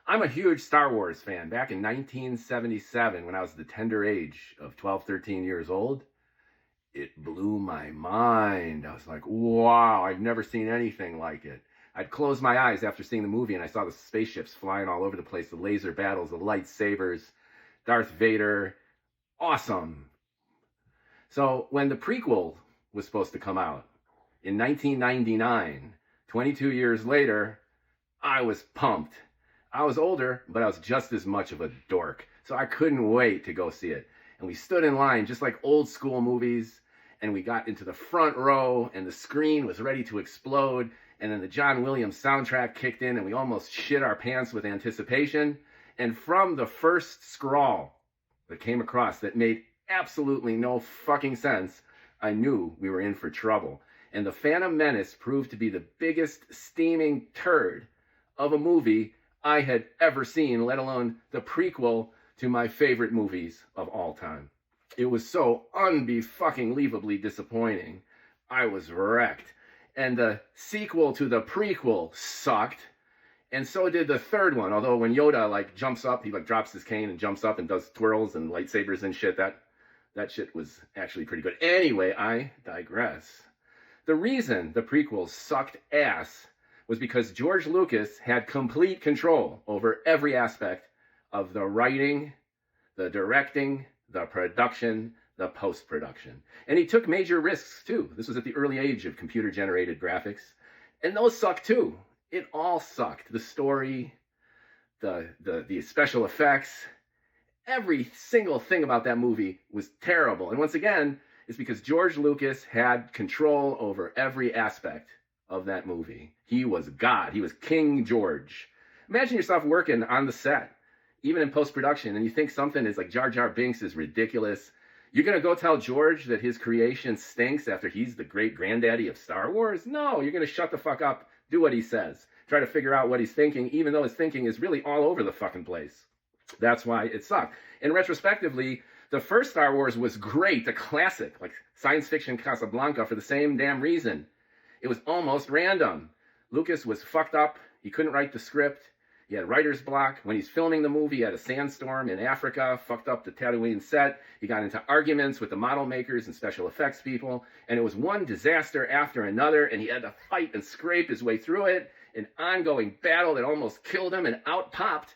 I'm a huge Star Wars fan. Back in 1977, when I was the tender age of 12, 13 years old, it blew my mind. I was like, wow, I've never seen anything like it. I'd close my eyes after seeing the movie and I saw the spaceships flying all over the place, the laser battles, the lightsabers, Darth Vader. Awesome. So when the prequel was supposed to come out in 1999, 22 years later, I was pumped. I was older, but I was just as much of a dork. So I couldn't wait to go see it. And we stood in line just like old school movies. And we got into the front row and the screen was ready to explode. And then the John Williams soundtrack kicked in and we almost shit our pants with anticipation. And from the first scrawl that came across that made absolutely no fucking sense, I knew we were in for trouble. And The Phantom Menace proved to be the biggest steaming turd of a movie I had ever seen, let alone the prequel to my favorite movies of all time. It was so unbe-fucking-leavably disappointing. I was wrecked. And the sequel to the prequel sucked. And so did the third one. Although when Yoda jumps up, he drops his cane and jumps up and does twirls and lightsabers and shit. That shit was actually pretty good. Anyway, I digress. The reason the prequels sucked ass was because George Lucas had complete control over every aspect of the writing, the directing, the production, the post-production. And he took major risks too. This was at the early age of computer-generated graphics. And those sucked too. It all sucked. The story, the special effects, every single thing about that movie was terrible. And once again, it's because George Lucas had control over every aspect of that movie. He was God. He was King George. Imagine yourself working on the set, even in post-production, and you think something is like Jar Jar Binks is ridiculous. You're going to go tell George that his creation stinks after he's the great granddaddy of Star Wars? No, you're going to shut the fuck up, do what he says. Try to figure out what he's thinking, even though his thinking is really all over the fucking place. That's why it sucked. And retrospectively, the first Star Wars was great, a classic, like science fiction Casablanca, for the same damn reason. It was almost random. Lucas was fucked up. He couldn't write the script. He had writer's block. When he's filming the movie, he had a sandstorm in Africa, fucked up the Tatooine set. He got into arguments with the model makers and special effects people. And it was one disaster after another. And he had to fight and scrape his way through it. An ongoing battle that almost killed him, and out popped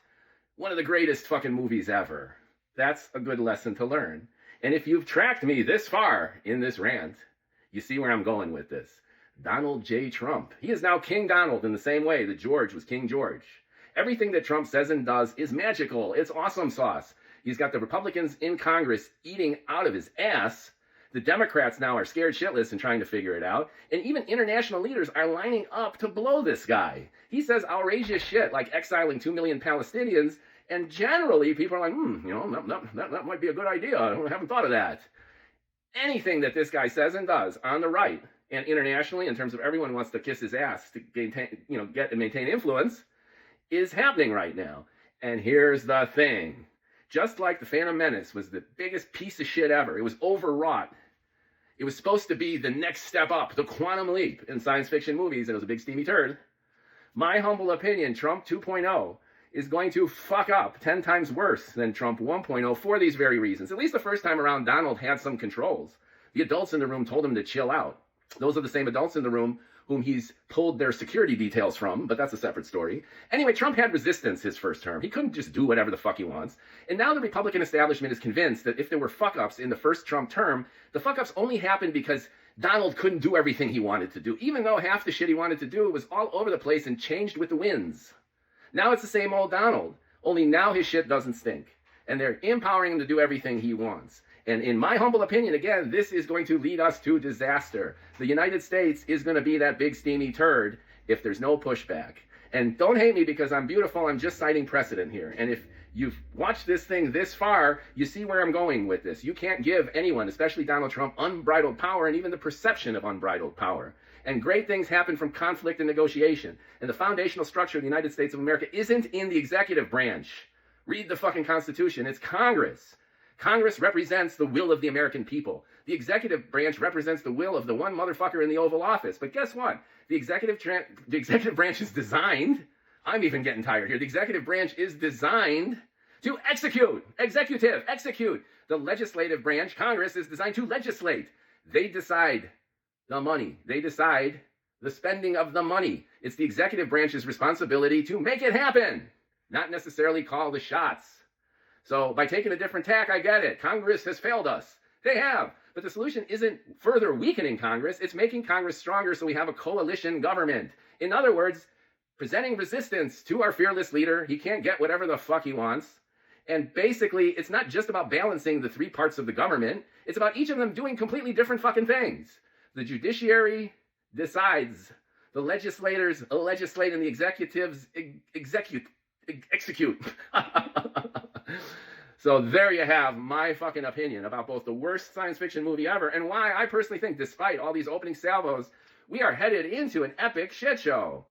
one of the greatest fucking movies ever. That's a good lesson to learn. And if you've tracked me this far in this rant, you see where I'm going with this. Donald J. Trump. He is now King Donald in the same way that George was King George. Everything that Trump says and does is magical. It's awesome sauce. He's got the Republicans in Congress eating out of his ass. The Democrats now are scared shitless and trying to figure it out. And even international leaders are lining up to blow this guy. He says outrageous shit like exiling 2 million Palestinians. And generally, people are like, that might be a good idea. I haven't thought of that. Anything that this guy says and does on the right and internationally, in terms of everyone who wants to kiss his ass to get and maintain influence, is happening right now. And here's the thing. Just like The Phantom Menace was the biggest piece of shit ever, it was overwrought. It was supposed to be the next step up, the quantum leap in science fiction movies, and it was a big steamy turd. My humble opinion, Trump 2.0 is going to fuck up 10 times worse than Trump 1.0 for these very reasons. At least the first time around, Donald had some controls. The adults in the room told him to chill out. Those are the same adults in the room whom he's pulled their security details from, but that's a separate story. Anyway, Trump had resistance his first term. He couldn't just do whatever the fuck he wants. And now the Republican establishment is convinced that if there were fuck-ups in the first Trump term, the fuck-ups only happened because Donald couldn't do everything he wanted to do, even though half the shit he wanted to do was all over the place and changed with the winds. Now it's the same old Donald, only now his shit doesn't stink. And they're empowering him to do everything he wants. And in my humble opinion, again, this is going to lead us to disaster. The United States is going to be that big steamy turd if there's no pushback. And don't hate me because I'm beautiful. I'm just citing precedent here. And if you've watched this thing this far, you see where I'm going with this. You can't give anyone, especially Donald Trump, unbridled power and even the perception of unbridled power. And great things happen from conflict and negotiation. And the foundational structure of the United States of America isn't in the executive branch. Read the fucking Constitution. It's Congress. Congress represents the will of the American people. The executive branch represents the will of the one motherfucker in the Oval Office. But guess what? The executive branch is designed I'm even getting tired here. The executive branch is designed to execute. Execute. The legislative branch, Congress, is designed to legislate. They decide the money. They decide the spending of the money. It's the executive branch's responsibility to make it happen, not necessarily call the shots. So by taking a different tack, I get it. Congress has failed us. They have. But the solution isn't further weakening Congress. It's making Congress stronger so we have a coalition government. In other words, presenting resistance to our fearless leader. He can't get whatever the fuck he wants. And basically, it's not just about balancing the three parts of the government. It's about each of them doing completely different fucking things. The judiciary decides. The legislators legislate and the executives execute. So there you have my fucking opinion about both the worst science fiction movie ever and why I personally think, despite all these opening salvos, we are headed into an epic shit show.